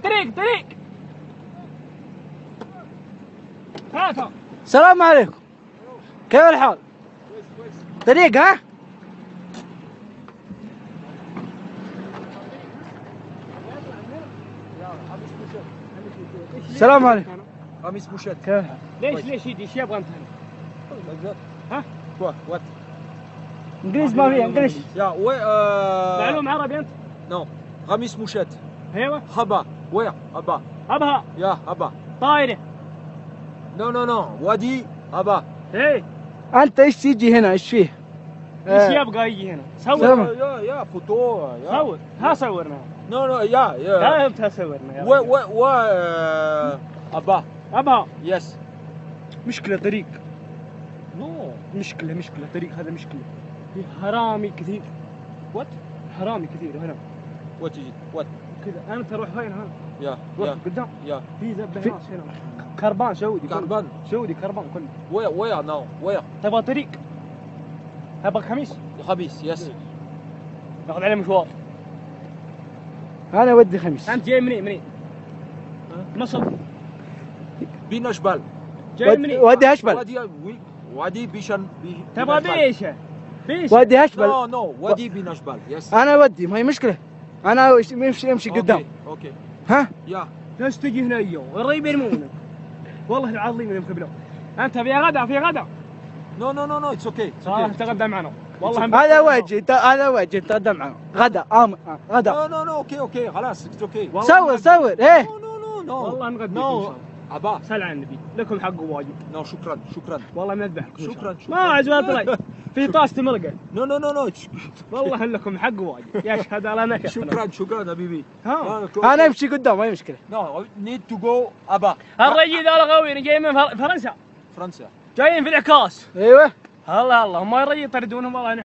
طريق هاتها. السلام عليكم، كيف الحال؟ طريق ها؟ السلام عليكم. قميص بوشات. كيف الحال؟ ليش يدي ايش يبغى انت هنا؟ ها؟ وات انجليز ما في انجليش. يا وي معلوم عربي انت؟ نو قميص بوشات. ايوه هبا وير هبا ابها يا هبا. طايره. نو وادي هبا. ايه انت ايش تيجي هنا؟ ايش فيه؟ ايش يبغى يجي هنا؟ سلام. صور يا فوتو صور ها صورنا. نو يا لا انت صورنا يا و هبا ابها. يس. مشكله طريق. نو مشكله طريق هذا مشكله. في حرامي كثير. وات حرامي كثير هنا وات يجي وات كذا. انت روح وين هنا؟ يا روح قدام. يا في ذبه ناس هنا. كربان سعودي كله. كربان سعودي كربان كله. وير نو وير تبغى طريق؟ تبغى خميس؟ خميس يس. ناخذ عليه مشوار. انا ودي خميس. انت جاي منين؟ مصر. بينا جبال. جاي منين؟ ودي هشبل. وادي بيشن تبغى بيشه؟ ودي هشبل. نو وادي بينا جبال يس. انا ودي، ما هي مشكلة. انا امشي قدام. اوكي ها؟ يا ليش تجي هنا اليوم؟ قريب يرمونك. والله العظيم انهم كبلوا. انت في غدا نو اتس اوكي. تغدى معنا. والله هذا وجه تغدى معنا. غدا غدا. نو اوكي خلاص اتس اوكي. صور ايه. نو والله نغدي نو ابا سل على النبي، لكم حق واجب. نو شكرا والله نذبحكم. شكرا ما عجبت لي. في طاسة مرقة. نو والله لكم حق واجب. يشهد على نكش. شكرا حبيبي. ها انا امشي قدام، ما هي مشكلة. نو نيد تو جو ابا. الرجال ذا الغاويين جايين من فرنسا. فرنسا. جايين في العكاس. ايوه. الله هم الرجال يطردونهم والله.